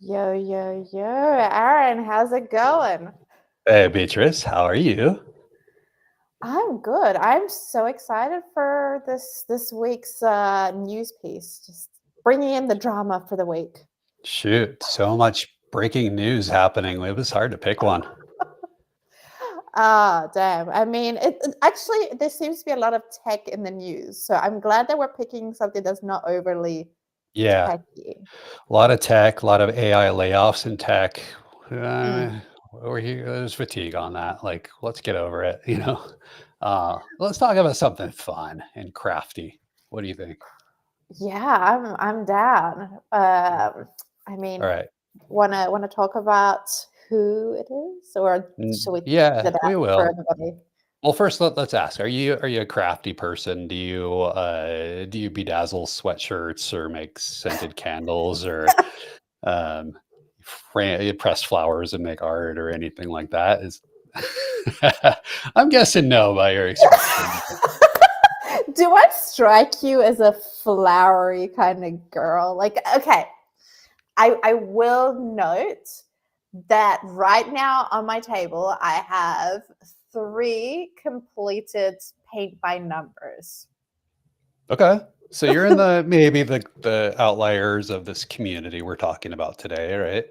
Yo, yo, yo, Aaron, how's it going? Hey Beatrice, how are you? I'm good. I'm so excited for this week's news piece. Just bringing in the drama for the week. Shoot, so much breaking news happening. It was hard to pick one. Ah, damn. I mean, actually there seems to be a lot of tech in the news, so I'm glad that we're picking something that's not overly Yeah, techy. a lot of tech, a lot of AI layoffs in tech. Uh, Mm. we're here, there's fatigue on that. Like, let's get over it, you know? Let's talk about something fun and crafty. What do you think? Yeah, I'm down. I All mean, right. wanna talk about who it is, or should we Yeah, set it we out for will. everybody? Well, first let's ask, are you a crafty person? Do you bedazzle sweatshirts or make scented candles or um, press flowers and make art or anything like that? Is I'm guessing no by your expression. Do I strike you as a flowery kind of girl? Like, okay, I will note that right now on my table I have 3 completed paint by numbers. Okay, so you're in the maybe the outliers of this community we're talking about today, right?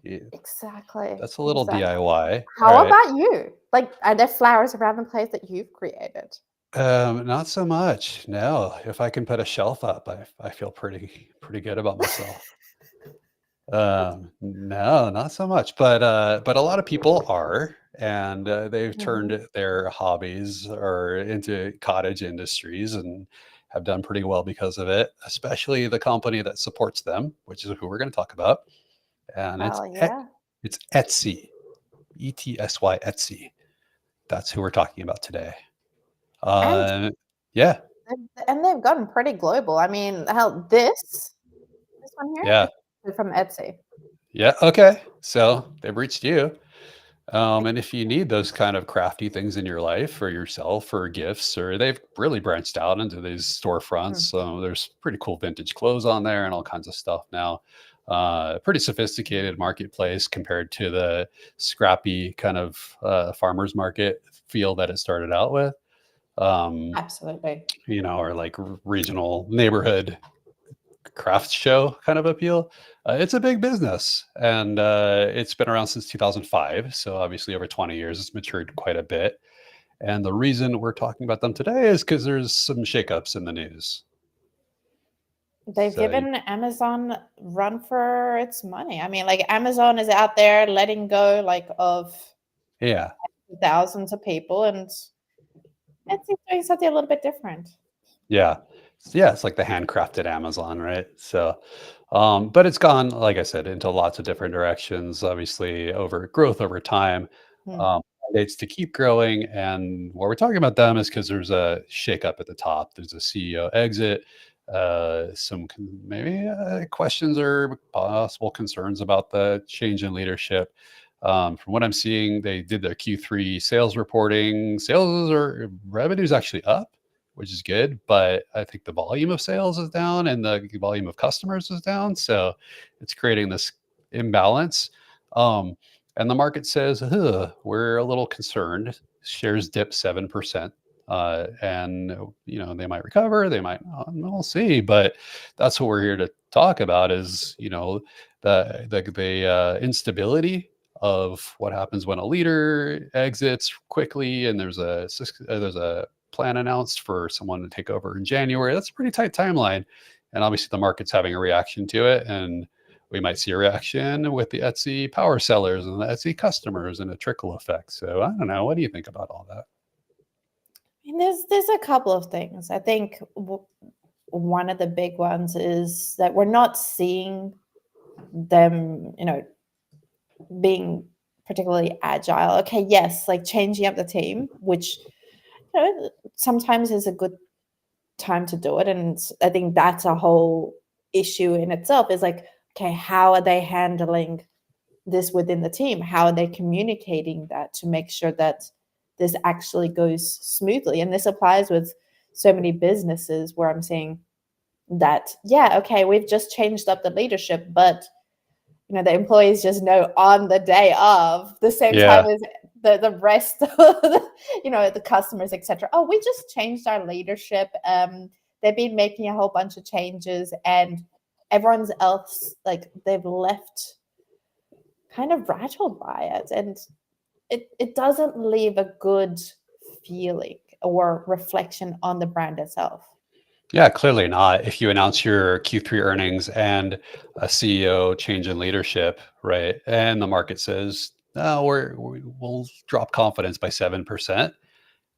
You- Exactly, That's a little exactly. DIY. All How right. about you? Like, are there flowers around the place that you've created? Not so much. No, if I can put a shelf up, I feel pretty good about myself. No, not so much, but a lot of people are, and they've Mhm. turned their hobbies or into cottage industries and have done pretty well because of it, especially the company that supports them, which is who we're going to talk about, and Hell yeah. It's Etsy, ETSY Etsy. That's who we're talking about today. And Uh, yeah, they've gotten pretty global. I mean, hell, this one here yeah, is from Etsy. yeah. Okay, so they've reached you. And if you need those kind of crafty things in your life for yourself or gifts, or they've really branched out into these storefronts. Mm. So there's pretty cool vintage clothes on there and all kinds of stuff now. Pretty sophisticated marketplace compared to the scrappy kind of farmers market feel that it started out with. Um, Absolutely. or like regional neighborhood craft show kind of appeal. It's a big business, and it's been around since 2005. So obviously, over 20 years, it's matured quite a bit. And the reason we're talking about them today is because there's some shakeups in the news. They've So given Amazon run for its money. I mean, like, Amazon is out there letting go like of yeah, thousands of people, and Etsy's doing something a little bit different. yeah, yeah. It's like the handcrafted Amazon, right? So, but it's gone, like I said, into lots of different directions. Obviously, over growth over time. Hmm. Um, It's to keep growing, and what we're talking about them is because there's a shakeup at the top. There's a CEO exit, maybe questions or possible concerns about the change in leadership. From what I'm seeing, they did their Q3 sales reporting. Sales or revenues actually up, which is good, but I think the volume of sales is down and the volume of customers is down. So it's creating this imbalance. Um, and the market says, we're a little concerned. Shares dipped 7%. And they might recover, they might not, we'll see. But that's what we're here to talk about is, the instability of what happens when a leader exits quickly and there's a plan announced for someone to take over in January. That's a pretty tight timeline. And obviously the market's having a reaction to it. And we might see a reaction with the Etsy power sellers and the Etsy customers and a trickle effect. So I don't know. What do you think about all that? I mean, there's a couple of things. I think one of the big ones is that we're not seeing them, being particularly agile. Okay, yes, like changing up the team, which sometimes is a good time to do it, and I think that's a whole issue in itself. Is like, okay, how are they handling this within the team? How are they communicating that to make sure that this actually goes smoothly? And this applies with so many businesses where I'm seeing that, yeah, okay, we've just changed up the leadership, but the employees just know on the day of, the same time Yeah. as the rest of the customers, etc. Oh, we just changed our leadership. They've been making a whole bunch of changes, and everyone's else, like, they've left kind of rattled by it, and it doesn't leave a good feeling or reflection on the brand itself. Yeah, clearly not. If you announce your Q3 earnings and a CEO change in leadership, right? And the market says, no, we'll drop confidence by 7%.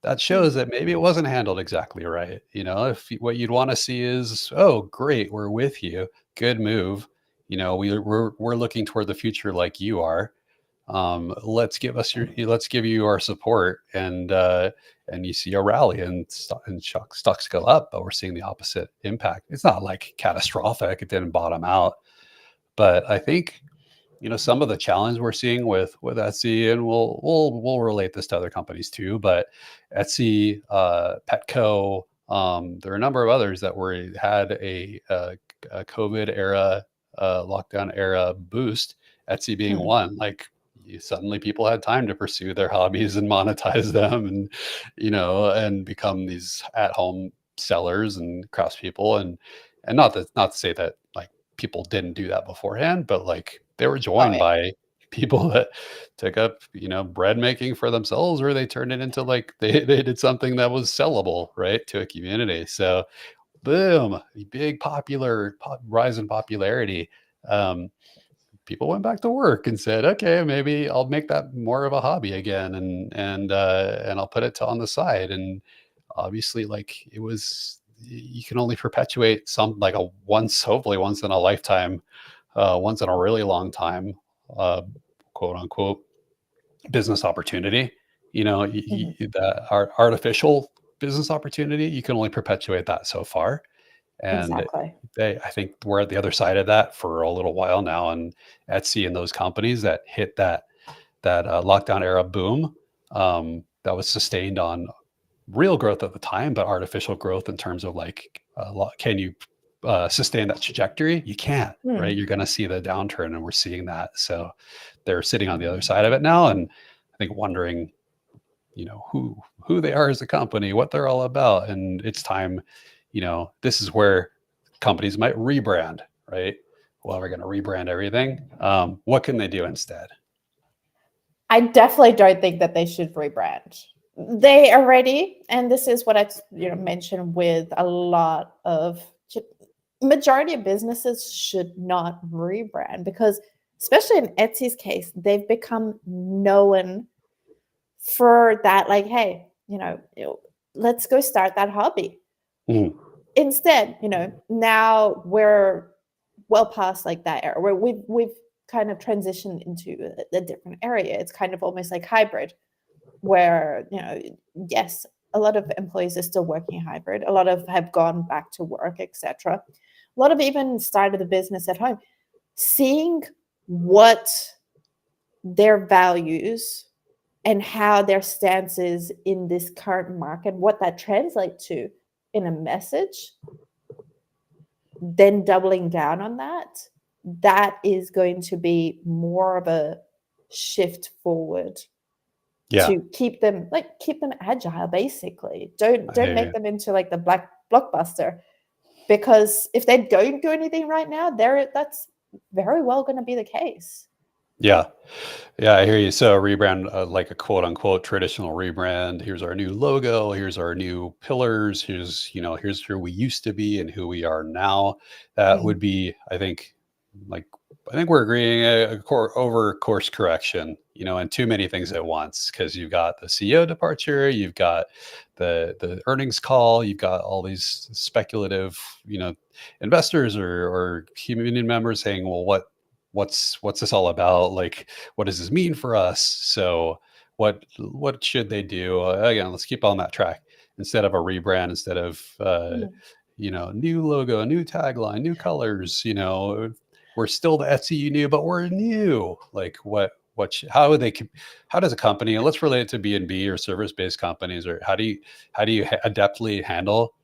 That shows that maybe it wasn't handled exactly right. If what you'd want to see is, oh, great, we're with you. Good move. We're looking toward the future like you are. Let's give you our support, and you see a rally and stocks go up, but we're seeing the opposite impact. It's not like catastrophic, it didn't bottom out, but I think some of the challenge we're seeing with Etsy, and we'll relate this to other companies too, but Etsy, Petco, there are a number of others that had a COVID era, lockdown era boost. Etsy being one, like, suddenly people had time to pursue their hobbies and monetize them, and become these at home sellers and craftspeople, and not to say that, like, people didn't do that beforehand, but, like, they were Oh joined yeah. by people that took up, bread making for themselves, or they turned it into, like, they did something that was sellable, right, to a community. So boom, big rise in popularity. Um, People went back to work and said, okay, maybe I'll make that more of a hobby again, and I'll put it on the side. And obviously, like, you can only perpetuate some, like, hopefully once in a lifetime, once in a really long time, uh, quote unquote, business opportunity. That artificial business opportunity, you can only perpetuate that so far. And Exactly. I think we're at the other side of that for a little while now. And Etsy and those companies that hit that lockdown era boom, that was sustained on real growth at the time, but artificial growth in terms of, like, can you sustain that trajectory? You can't, right? You're going to see the downturn, and we're seeing that. So they're sitting on the other side of it now, and I think wondering, who they are as a company, what they're all about, and it's time. This is where companies might rebrand, right? Well, we're going to rebrand everything. What can they do instead? I definitely don't think that they should rebrand. They already, and this is what I mentioned with a lot of majority of businesses should not rebrand, because especially in Etsy's case, they've become known for that. Like, hey, let's go start that hobby. Mm. Instead, now we're well past, like, that era where we've kind of transitioned into a different area. It's kind of almost like hybrid, where yes, a lot of employees are still working hybrid, a lot of have gone back to work, etc. A lot of even started the business at home, seeing what their values and how their stance is in this current market, what that translates to in a message, then doubling down on that is going to be more of a shift forward Yeah, to keep them agile. Basically, don't I hear make you. them into, like, the black blockbuster, because if they don't do anything right now, that's very well going to be the case. Yeah. Yeah, I hear you. So a rebrand, like a quote unquote traditional rebrand. Here's our new logo. Here's our new pillars. Here's who we used to be and who we are now. That would be, I think we're agreeing over course correction, and too many things at once, because you've got the CEO departure, you've got the earnings call, you've got all these speculative, investors or community members saying, well, what's this all about? Like, what does this mean for us? So what should they do? Again, let's keep on that track instead of a rebrand, instead of new logo, new tagline, new colors. We're still the Etsy you knew, but we're new. Like, how does a company, and let's relate it to B&B or service-based companies, or how do you adeptly handle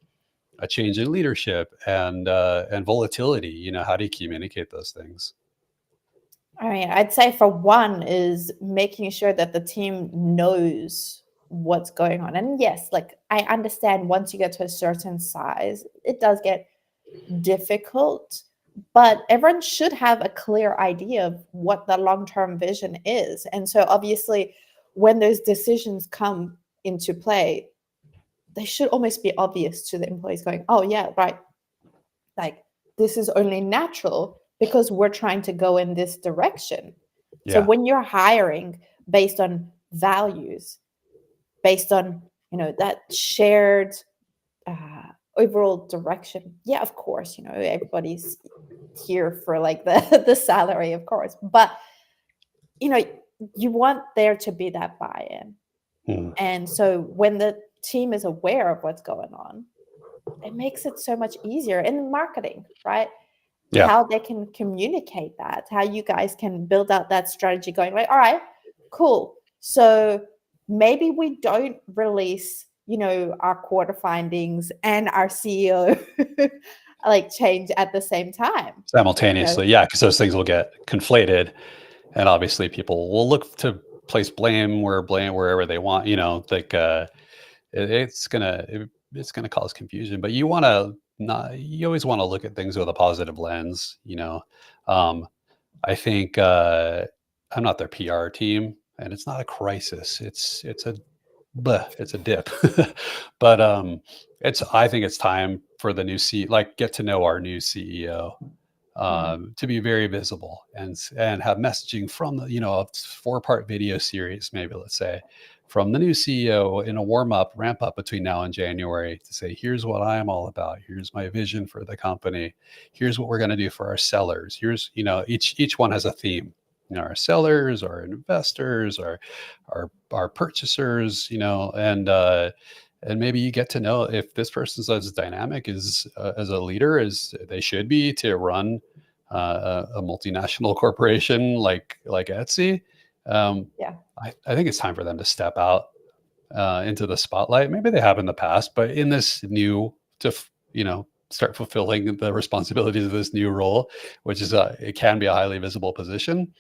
a change in leadership and volatility? How do you communicate those things? I mean, I'd say for one is making sure that the team knows what's going on. And yes, like I understand once you get to a certain size, it does get difficult, but everyone should have a clear idea of what the long-term vision is. And so obviously when those decisions come into play, they should almost be obvious to the employees going, oh yeah, right. Like this is only natural because we're trying to go in this direction. So Yeah. when you're hiring based on values, based on, that shared overall direction, yeah, of course, everybody's here for like the salary, of course, but you know you want there to be that buy-in. Hmm. And so when the team is aware of what's going on, it makes it so much easier in marketing, right? Yeah. How they can communicate that, how you guys can build out that strategy going like, all right, cool. So maybe we don't release, our quarter findings and our CEO like change at the same time. Simultaneously. Yeah. Because those things will get conflated. And obviously people will look to place blame wherever they want, like it's gonna cause confusion, but you always want to look at things with a positive lens. I think I'm not their PR team, and it's not a crisis. It's a dip. But I think it's time for the new get to know our new CEO, Mm. to be very visible and have messaging from a 4-part video series, maybe, let's say, from the new CEO in a ramp up between now and January, to say, here's what I'm all about. Here's my vision for the company. Here's what we're going to do for our sellers. Here's, each one has a theme. Our sellers, our investors, our purchasers, and maybe you get to know if this person's as dynamic as a leader as they should be to run a multinational corporation like Etsy. Yeah. I think it's time for them to step out into the spotlight. Maybe they have in the past, but in this start fulfilling the responsibilities of this new role, which is it can be a highly visible position.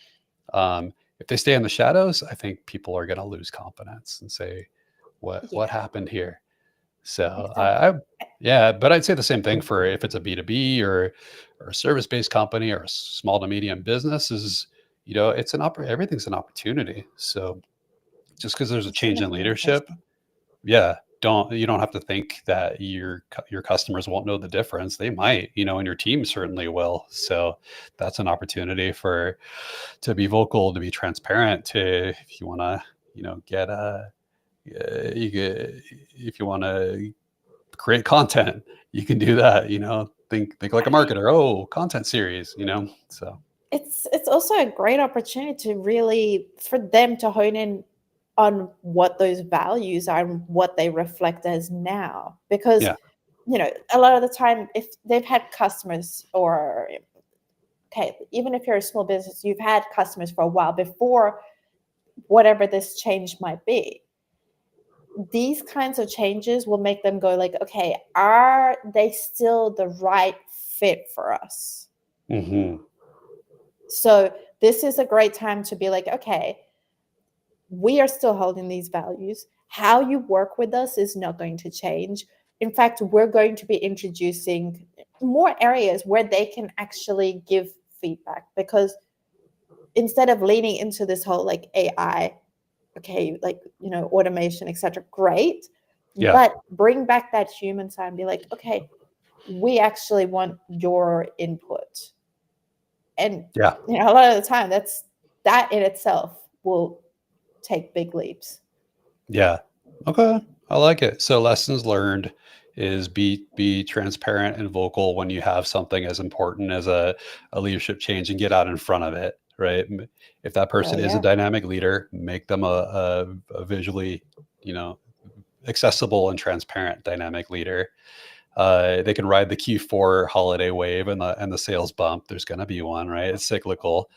If they stay in the shadows, I think people are going to lose confidence and say, what Yeah, happened here? So exactly. yeah, but I'd say the same thing for if it's a B2B or a service-based company or a small to medium business. Is it's everything's an opportunity. So just because there's a It's in change the in leadership, communication. yeah, you don't have to think that your customers won't know the difference. They might, and your team certainly will. So that's an opportunity to be vocal, to be transparent, to, if you want to, get you get, if you want to create content, you can do that. Think like a I mean, marketer. Oh, content series. So it's also a great opportunity to really for them to hone in on what those values are and what they reflect as now. Because, yeah, a lot of the time, if they've had customers or, okay, even if you're a small business, you've had customers for a while before whatever this change might be. These kinds of changes will make them go like, okay, are they still the right fit for us? hmm So this is a great time to be like, okay, we are still holding these values. How you work with us is not going to change. In fact, we're going to be introducing more areas where they can actually give feedback, because instead of leaning into this whole like AI, okay, like, automation, etc., great, yeah, but bring back that human side and be like, okay, we actually want your input. And yeah, a lot of the time that in itself will take big leaps. yeah. Okay, I like it. So lessons learned is be transparent and vocal when you have something as important as a leadership change, and get out in front of it. Right. If that Oh person is a yeah. dynamic leader, make them a visually, you know, accessible and transparent dynamic leader. They can ride the Q4 holiday wave and the sales bump. There's going to be one, right? It's cyclical,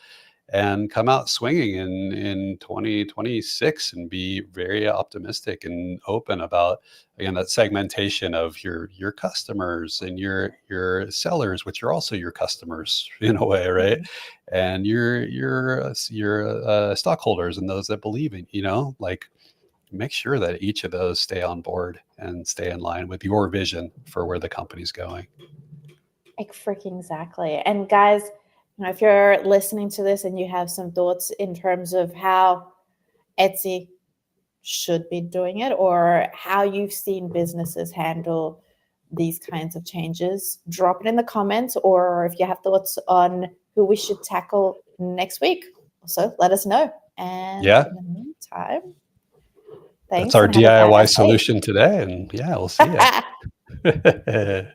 and come out swinging in 2026 and be very optimistic and open about, again, that segmentation of your customers and your sellers, which are also your customers in a way, right? And your stockholders and those that believe in, like, make sure that each of those stay on board and stay in line with your vision for where the company's going. Like freaking exactly. And guys, if you're listening to this and you have some thoughts in terms of how Etsy should be doing it, or how you've seen businesses handle these kinds of changes, drop it in the comments. Or if you have thoughts on who we should tackle next week, also let us know. And in the meantime, thanks. That's our DIY solution today. And yeah, we'll see you.